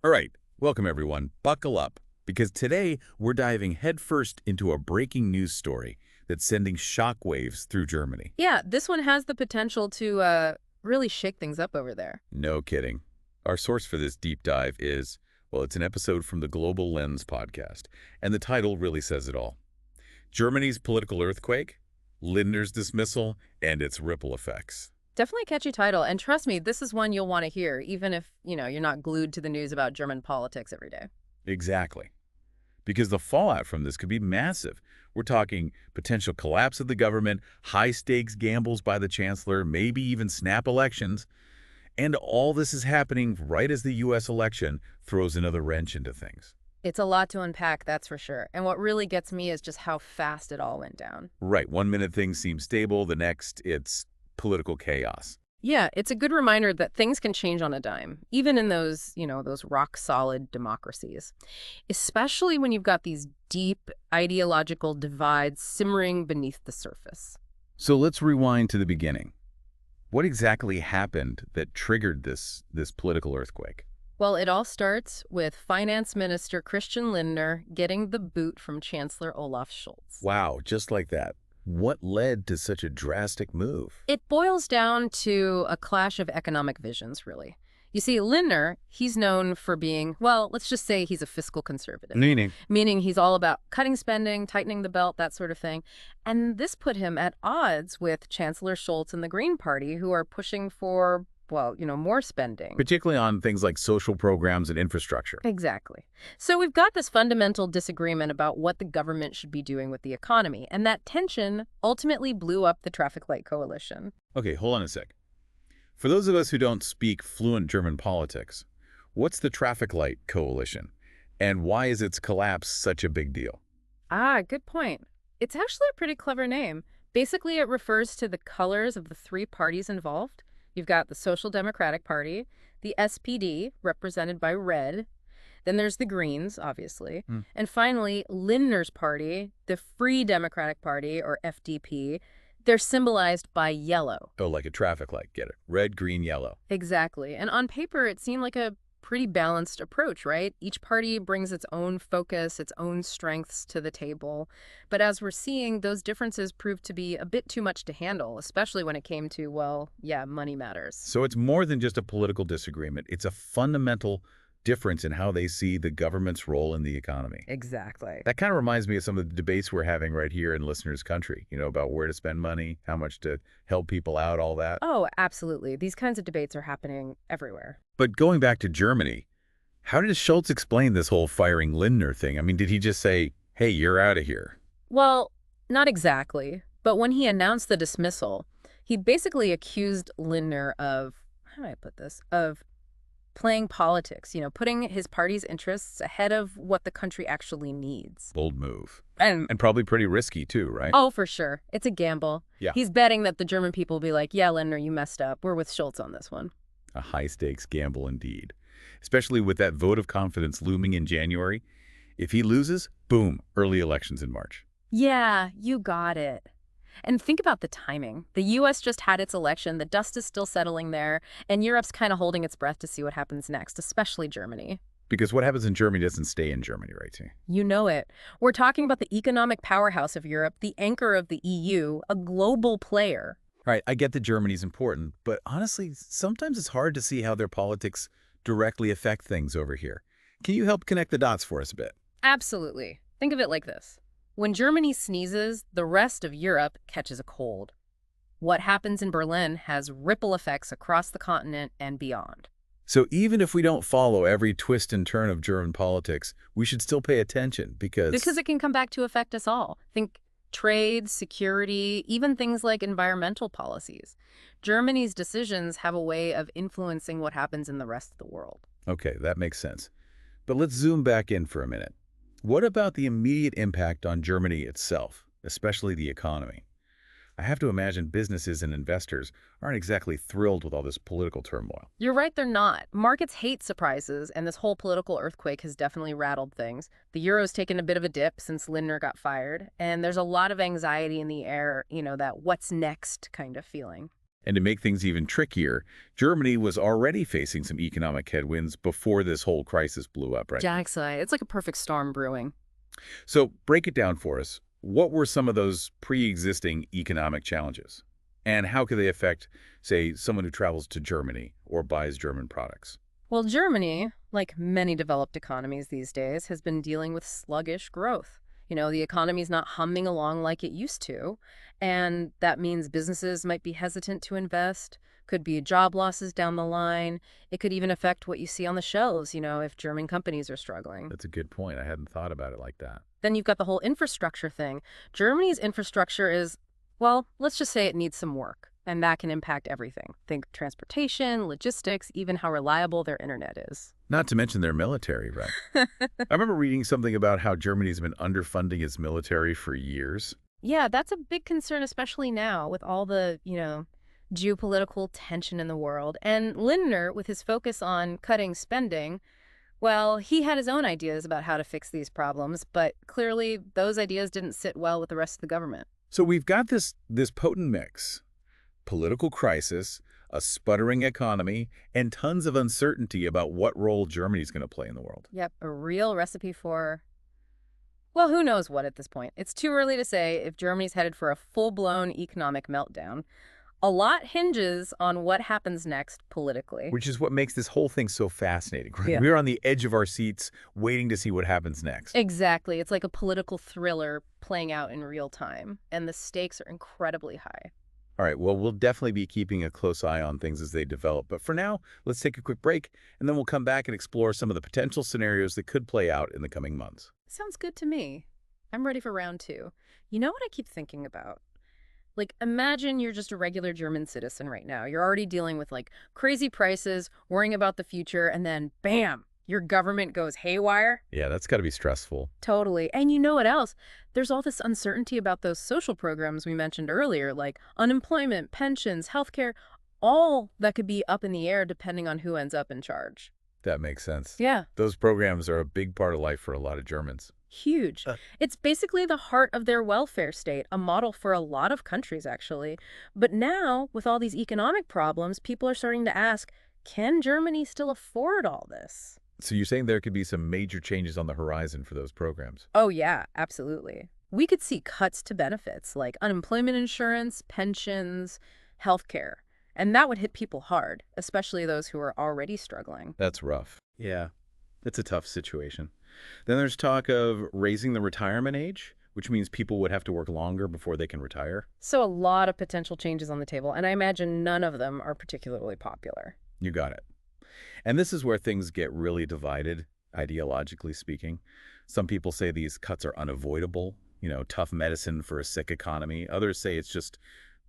All right, welcome everyone. Buckle up, because today we're diving headfirst into a breaking news story that's sending shockwaves through Germany. Yeah, this one has the potential to really shake things up over there. No kidding. Our source for this deep dive is, well, it's an episode from the Global Lens podcast, and the title really says it all. Germany's political earthquake, Lindner's dismissal, and its ripple effects. Definitely a catchy title, and trust me, this is one you'll want to hear, even if, you're not glued to the news about German politics every day. Exactly. Because the fallout from this could be massive. We're talking potential collapse of the government, high-stakes gambles by the chancellor, maybe even snap elections. And all this is happening right as the U.S. election throws another wrench into things. It's a lot to unpack, that's for sure. And what really gets me is just how fast it all went down. Right, one minute things seem stable, the next it's political chaos. Yeah, it's a good reminder that things can change on a dime, even in those rock-solid democracies, especially when you've got these deep ideological divides simmering beneath the surface. So let's rewind to the beginning. What exactly happened that triggered this political earthquake? Well, it all starts with Finance Minister Christian Lindner getting the boot from Chancellor Olaf Scholz. Wow, just like that. What led to such a drastic move? It boils down to a clash of economic visions, really. You see, Lindner, he's known for being, well, let's just say he's a fiscal conservative, Meaning? meaning he's all about cutting spending, tightening the belt, that sort of thing. And this put him at odds with Chancellor Scholz and the Green Party, who are pushing for, well, more spending. Particularly on things like social programs and infrastructure. Exactly. So we've got this fundamental disagreement about what the government should be doing with the economy, and that tension ultimately blew up the traffic light coalition. Okay, hold on a sec. For those of us who don't speak fluent German politics, what's the traffic light coalition? And why is its collapse such a big deal? Ah, good point. It's actually a pretty clever name. Basically, it refers to the colors of the three parties involved. You've got the Social Democratic Party, the SPD, represented by red. Then there's the Greens, obviously. And finally, Lindner's party, the Free Democratic Party, or FDP. They're symbolized by yellow. Oh, like a traffic light, get it. Red, green, yellow. Exactly. And on paper, it seemed like a pretty balanced approach, right? Each party brings its own focus, its own strengths to the table. But as we're seeing, those differences proved to be a bit too much to handle, especially when it came to, well, yeah, money matters. So it's more than just a political disagreement. It's a fundamental difference in how they see the government's role in the economy. Exactly. That kind of reminds me of some of the debates we're having right here in listeners' country, about where to spend money, how much to help people out, all that. Oh, absolutely. These kinds of debates are happening everywhere. But going back to Germany, how did Schultz explain this whole firing Lindner thing? I mean, did he just say, hey, you're out of here? Well, not exactly. But when he announced the dismissal, he basically accused Lindner of, how do I put this, of playing politics, putting his party's interests ahead of what the country actually needs. Bold move. And And probably pretty risky too, right? oh, for sure. It's a gamble. Yeah. He's betting that the German people will be like, yeah, Lindner, you messed up. We're with Scholz on this one. A high-stakes gamble indeed. Especially with that vote of confidence looming in January. If he loses, boom, early elections in March. Yeah, you got it. And think about the timing. The U.S. just had its election, the dust is still settling there, and Europe's kind of holding its breath to see what happens next, especially Germany. Because what happens in Germany doesn't stay in Germany, right, T? You know it. We're talking about the economic powerhouse of Europe, the anchor of the EU, a global player. All right, I get that Germany's important, but honestly, sometimes it's hard to see how their politics directly affect things over here. Can you help connect the dots for us a bit? Absolutely. Think of it like this. When Germany sneezes, the rest of Europe catches a cold. What happens in Berlin has ripple effects across the continent and beyond. So even if we don't follow every twist and turn of German politics, we should still pay attention because Because it can come back to affect us all. Think trade, security, even things like environmental policies. Germany's decisions have a way of influencing what happens in the rest of the world. Okay, that makes sense. But let's zoom back in for a minute. What about the immediate impact on Germany itself, especially the economy? I have to imagine businesses and investors aren't exactly thrilled with all this political turmoil. You're right, they're not. Markets hate surprises, and this whole political earthquake has definitely rattled things. The euro's taken a bit of a dip since Lindner got fired, and there's a lot of anxiety in the air, that what's next kind of feeling. And to make things even trickier, Germany was already facing some economic headwinds before this whole crisis blew up, right? Exactly. It's like a perfect storm brewing. So break it down for us. What were some of those pre-existing economic challenges? And how could they affect, say, someone who travels to Germany or buys German products? Well, Germany, like many developed economies these days, has been dealing with sluggish growth. The economy's not humming along like it used to, and that means businesses might be hesitant to invest, could be job losses down the line. It could even affect what you see on the shelves, if German companies are struggling. That's a good point. I hadn't thought about it like that. Then you've got the whole infrastructure thing. Germany's infrastructure is, well, let's just say it needs some work, and that can impact everything. Think transportation, logistics, even how reliable their internet is. Not to mention their military, right? I remember reading something about how Germany's been underfunding its military for years. Yeah, that's a big concern, especially now with all the, geopolitical tension in the world. And Lindner, with his focus on cutting spending, well, he had his own ideas about how to fix these problems, but clearly those ideas didn't sit well with the rest of the government. So we've got this potent mix: political crisis, a sputtering economy, and tons of uncertainty about what role Germany's going to play in the world. Yep, a real recipe for, well, who knows what at this point. It's too early to say if Germany's headed for a full-blown economic meltdown. A lot hinges on what happens next politically. Which is what makes this whole thing so fascinating, right? Yeah. We're on the edge of our seats waiting to see what happens next. Exactly. It's like a political thriller playing out in real time, and the stakes are incredibly high. All right, well, we'll definitely be keeping a close eye on things as they develop. But for now, let's take a quick break, and then we'll come back and explore some of the potential scenarios that could play out in the coming months. Sounds good to me. I'm ready for round two. You know what I keep thinking about? Like, imagine you're just a regular German citizen right now. You're already dealing with, crazy prices, worrying about the future, and then, bam, your government goes haywire. Yeah, that's got to be stressful. Totally. And you know what else? There's all this uncertainty about those social programs we mentioned earlier, like unemployment, pensions, healthcare, all that could be up in the air depending on who ends up in charge. That makes sense. Yeah. Those programs are a big part of life for a lot of Germans. Huge. It's basically the heart of their welfare state, a model for a lot of countries, actually. But now, with all these economic problems, people are starting to ask, can Germany still afford all this? So you're saying there could be some major changes on the horizon for those programs? Oh, yeah, absolutely. We could see cuts to benefits like unemployment insurance, pensions, healthcare. And that would hit people hard, especially those who are already struggling. That's rough. Yeah, it's a tough situation. Then there's talk of raising the retirement age, which means people would have to work longer before they can retire. So a lot of potential changes on the table, and I imagine none of them are particularly popular. You got it. And this is where things get really divided, ideologically speaking. Some people say these cuts are unavoidable, tough medicine for a sick economy. Others say it's just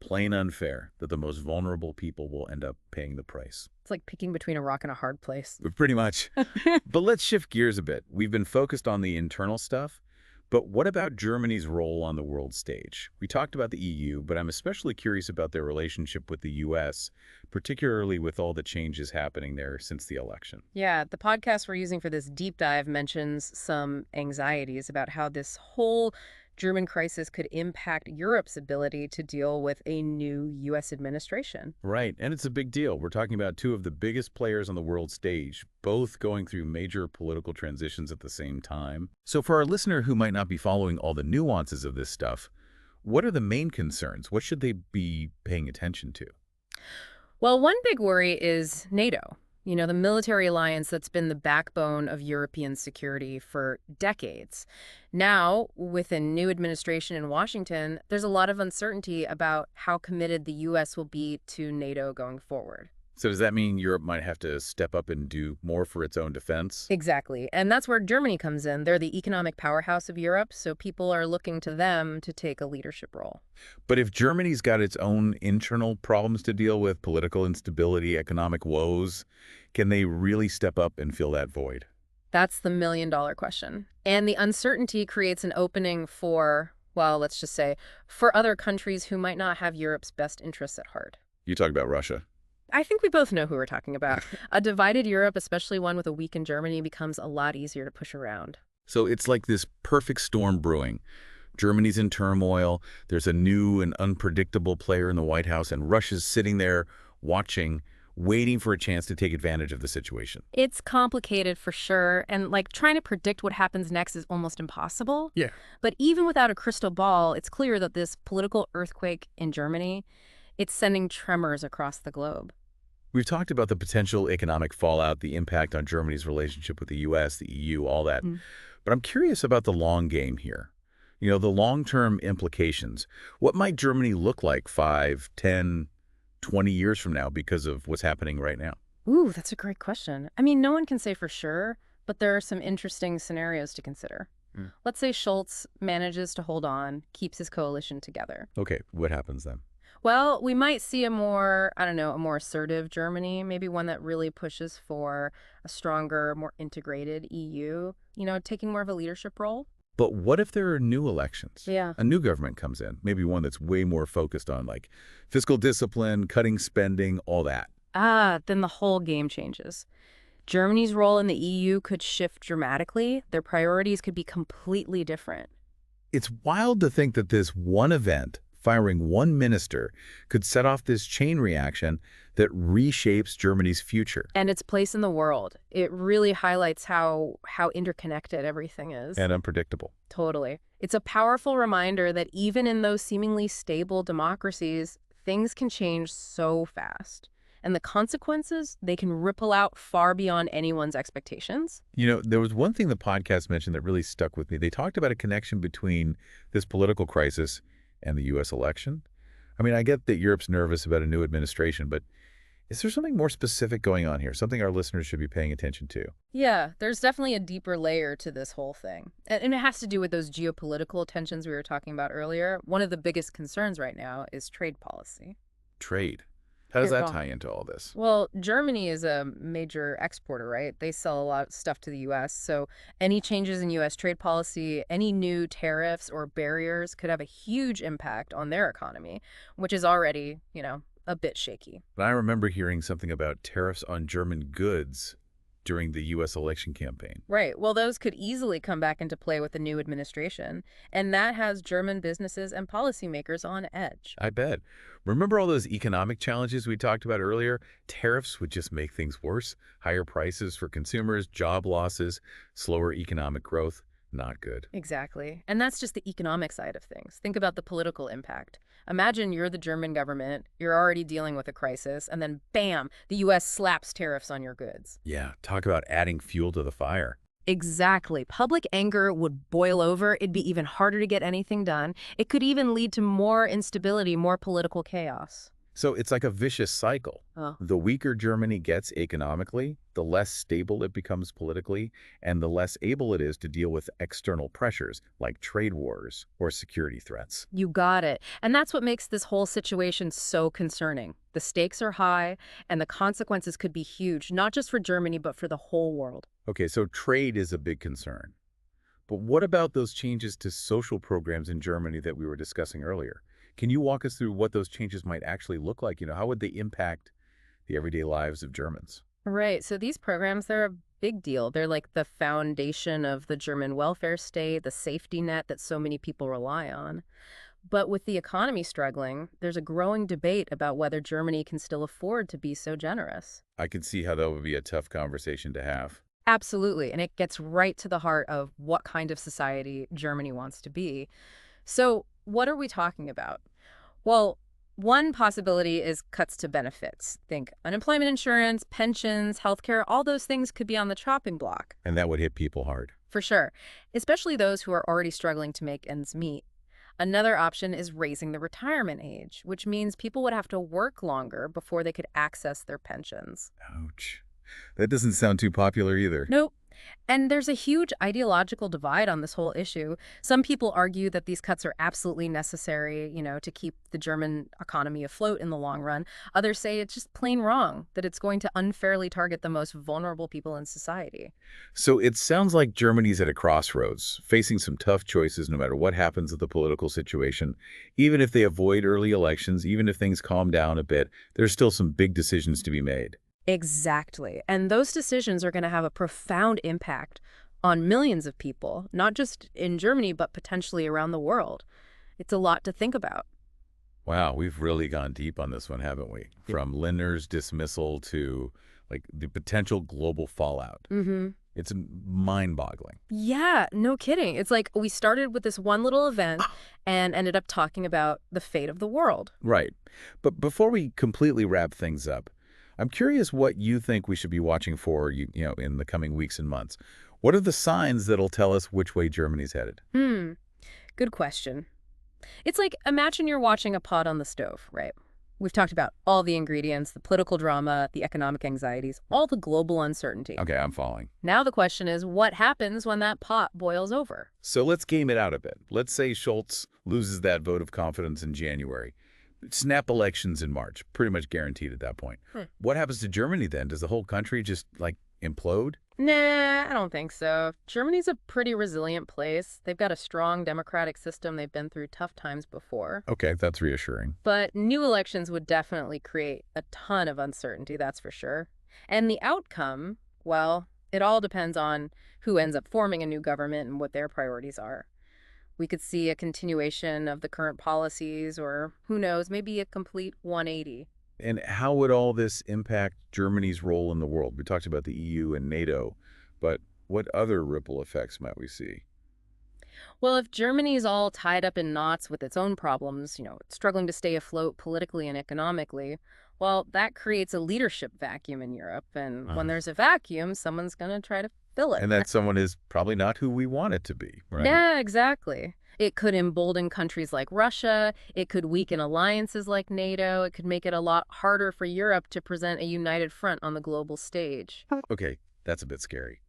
plain unfair that the most vulnerable people will end up paying the price. It's like picking between a rock and a hard place. Pretty much. But let's shift gears a bit. We've been focused on the internal stuff, but what about Germany's role on the world stage? We talked about the EU, but I'm especially curious about their relationship with the US, particularly with all the changes happening there since the election. Yeah, the podcast we're using for this deep dive mentions some anxieties about how this whole German crisis could impact Europe's ability to deal with a new U.S. administration. Right, and it's a big deal. We're talking about two of the biggest players on the world stage, both going through major political transitions at the same time. So for our listener who might not be following all the nuances of this stuff, what are the main concerns? What should they be paying attention to? Well, one big worry is NATO. The military alliance that's been the backbone of European security for decades. Now, with a new administration in Washington, there's a lot of uncertainty about how committed the U.S. will be to NATO going forward. So does that mean Europe might have to step up and do more for its own defense? Exactly. And that's where Germany comes in. They're the economic powerhouse of Europe, so people are looking to them to take a leadership role. But if Germany's got its own internal problems to deal with, political instability, economic woes, can they really step up and fill that void? That's the million-dollar question. And the uncertainty creates an opening for, well, let's just say, for other countries who might not have Europe's best interests at heart. You talk about Russia. I think we both know who we're talking about. A divided Europe, especially one with a weakened Germany, becomes a lot easier to push around. So it's like this perfect storm brewing. Germany's in turmoil. There's a new and unpredictable player in the White House, and Russia's sitting there watching, waiting for a chance to take advantage of the situation. It's complicated for sure, and like trying to predict what happens next is almost impossible. Yeah. But even without a crystal ball, it's clear that this political earthquake in Germany, it's sending tremors across the globe. We've talked about the potential economic fallout, the impact on Germany's relationship with the U.S., the EU, all that. Mm. But I'm curious about the long game here. The long-term implications. What might Germany look like 5, 10, 20 years from now because of what's happening right now? Ooh, that's a great question. I mean, no one can say for sure, but there are some interesting scenarios to consider. Mm. Let's say Scholz manages to hold on, keeps his coalition together. Okay, what happens then? Well, we might see a more, I don't know, a more assertive Germany, maybe one that really pushes for a stronger, more integrated EU, taking more of a leadership role. But what if there are new elections? Yeah. A new government comes in, maybe one that's way more focused on like fiscal discipline, cutting spending, all that. Then the whole game changes. Germany's role in the EU could shift dramatically. Their priorities could be completely different. It's wild to think that this one event, firing one minister, could set off this chain reaction that reshapes Germany's future. And its place in the world. It really highlights how interconnected everything is. And unpredictable. Totally. It's a powerful reminder that even in those seemingly stable democracies, things can change so fast. And the consequences, they can ripple out far beyond anyone's expectations. There was one thing the podcast mentioned that really stuck with me. They talked about a connection between this political crisis and the U.S. election. I mean, I get that Europe's nervous about a new administration, but is there something more specific going on here, something our listeners should be paying attention to? Yeah, there's definitely a deeper layer to this whole thing. And it has to do with those geopolitical tensions we were talking about earlier. One of the biggest concerns right now is trade policy. Trade. How does Yeah. that tie into all this? Well, Germany is a major exporter, right? They sell a lot of stuff to the U.S. So any changes in U.S. trade policy, any new tariffs or barriers could have a huge impact on their economy, which is already, a bit shaky. But I remember hearing something about tariffs on German goods during the U.S. election campaign. Right. Well, those could easily come back into play with the new administration. And that has German businesses and policymakers on edge. I bet. Remember all those economic challenges we talked about earlier? Tariffs would just make things worse. Higher prices for consumers, job losses, slower economic growth. Not good. Exactly. And that's just the economic side of things. Think about the political impact. Imagine you're the German government, you're already dealing with a crisis, and then bam, the U.S. slaps tariffs on your goods. Yeah, talk about adding fuel to the fire. Exactly. Public anger would boil over. It'd be even harder to get anything done. It could even lead to more instability, more political chaos. So it's like a vicious cycle. Oh. The weaker Germany gets economically, the less stable it becomes politically, and the less able it is to deal with external pressures like trade wars or security threats. You got it. And that's what makes this whole situation so concerning. The stakes are high, and the consequences could be huge, not just for Germany, but for the whole world. Okay, so trade is a big concern. But what about those changes to social programs in Germany that we were discussing earlier? Can you walk us through what those changes might actually look like? How would they impact the everyday lives of Germans? Right. So these programs, they're a big deal. They're like the foundation of the German welfare state, the safety net that so many people rely on. But with the economy struggling, there's a growing debate about whether Germany can still afford to be so generous. I can see how that would be a tough conversation to have. Absolutely. And it gets right to the heart of what kind of society Germany wants to be. So what are we talking about? Well, one possibility is cuts to benefits. Think unemployment insurance, pensions, healthcare, all those things could be on the chopping block. And that would hit people hard. For sure, especially those who are already struggling to make ends meet. Another option is raising the retirement age, which means people would have to work longer before they could access their pensions. Ouch. That doesn't sound too popular either. Nope. And there's a huge ideological divide on this whole issue. Some people argue that these cuts are absolutely necessary, to keep the German economy afloat in the long run. Others say it's just plain wrong, that it's going to unfairly target the most vulnerable people in society. So it sounds like Germany's at a crossroads, facing some tough choices no matter what happens with the political situation. Even if they avoid early elections, even if things calm down a bit, there's still some big decisions to be made. Exactly. And those decisions are going to have a profound impact on millions of people, not just in Germany, but potentially around the world. It's a lot to think about. Wow, we've really gone deep on this one, haven't we? Yeah. From Lindner's dismissal to like the potential global fallout. Mm-hmm. It's mind-boggling. Yeah, no kidding. It's like we started with this one little event and ended up talking about the fate of the world. Right. But before we completely wrap things up, I'm curious what you think we should be watching for, in the coming weeks and months. What are the signs that'll tell us which way Germany's headed? Good question. It's like imagine you're watching a pot on the stove, right? We've talked about all the ingredients, the political drama, the economic anxieties, all the global uncertainty. Okay, I'm following. Now the question is, what happens when that pot boils over? So let's game it out a bit. Let's say Scholz loses that vote of confidence in January. Snap elections in March, pretty much guaranteed at that point. What happens to Germany then? Does the whole country just, implode? Nah, I don't think so. Germany's a pretty resilient place. They've got a strong democratic system. They've been through tough times before. Okay, that's reassuring. But new elections would definitely create a ton of uncertainty, that's for sure. And the outcome, well, it all depends on who ends up forming a new government and what their priorities are. We could see a continuation of the current policies or, who knows, maybe a complete 180. And how would all this impact Germany's role in the world? We talked about the EU and NATO, but what other ripple effects might we see? Well, if Germany's all tied up in knots with its own problems, it's struggling to stay afloat politically and economically, well, that creates a leadership vacuum in Europe. And when there's a vacuum, someone's going to try to fill it. And that someone is probably not who we want it to be, right? Yeah, exactly. It could embolden countries like Russia. It could weaken alliances like NATO. It could make it a lot harder for Europe to present a united front on the global stage. Okay, that's a bit scary.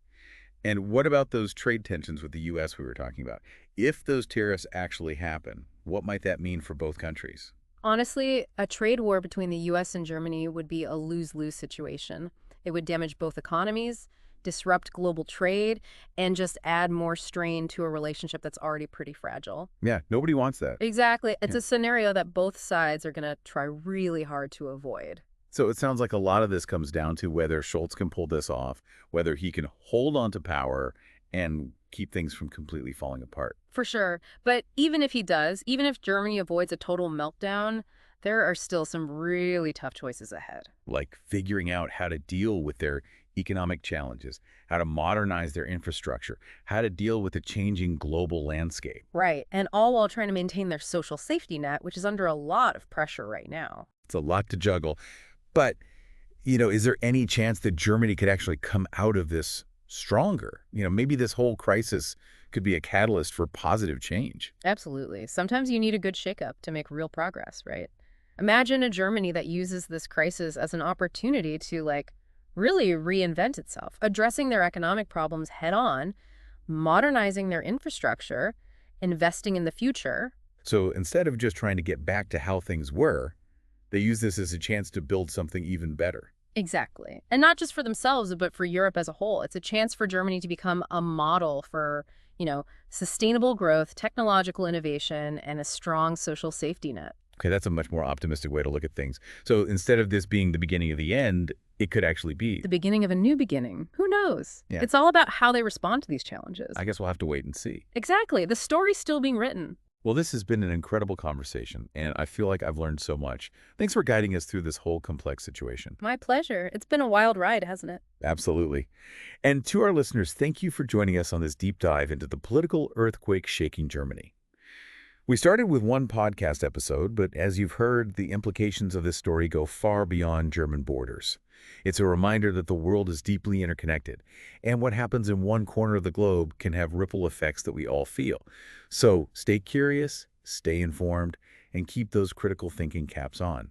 And what about those trade tensions with the U.S. we were talking about? If those tariffs actually happen, what might that mean for both countries? Honestly, a trade war between the U.S. and Germany would be a lose-lose situation. It would damage both economies, disrupt global trade, and just add more strain to a relationship that's already pretty fragile. Yeah, nobody wants that. Exactly. It's Yeah. a scenario that both sides are going to try really hard to avoid. So it sounds like a lot of this comes down to whether Scholz can pull this off, whether he can hold on to power and keep things from completely falling apart. For sure. But even if he does, even if Germany avoids a total meltdown, there are still some really tough choices ahead. Like figuring out how to deal with their economic challenges, how to modernize their infrastructure, how to deal with the changing global landscape. Right. And all while trying to maintain their social safety net, which is under a lot of pressure right now. It's a lot to juggle. But, is there any chance that Germany could actually come out of this stronger? Maybe this whole crisis could be a catalyst for positive change. Absolutely. Sometimes you need a good shakeup to make real progress, right? Imagine a Germany that uses this crisis as an opportunity to, really reinvent itself, addressing their economic problems head on, modernizing their infrastructure, investing in the future. So instead of just trying to get back to how things were, they use this as a chance to build something even better. Exactly. And not just for themselves, but for Europe as a whole. It's a chance for Germany to become a model for, sustainable growth, technological innovation, and a strong social safety net. Okay, that's a much more optimistic way to look at things. So instead of this being the beginning of the end, it could actually be The beginning of a new beginning. Who knows? Yeah. It's all about how they respond to these challenges. I guess we'll have to wait and see. Exactly. The story's still being written. Well, this has been an incredible conversation, and I feel like I've learned so much. Thanks for guiding us through this whole complex situation. My pleasure. It's been a wild ride, hasn't it? Absolutely. And to our listeners, thank you for joining us on this deep dive into the political earthquake shaking Germany. We started with one podcast episode, but as you've heard, the implications of this story go far beyond German borders. It's a reminder that the world is deeply interconnected, and what happens in one corner of the globe can have ripple effects that we all feel. So stay curious, stay informed, and keep those critical thinking caps on.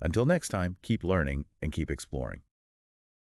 Until next time, keep learning and keep exploring.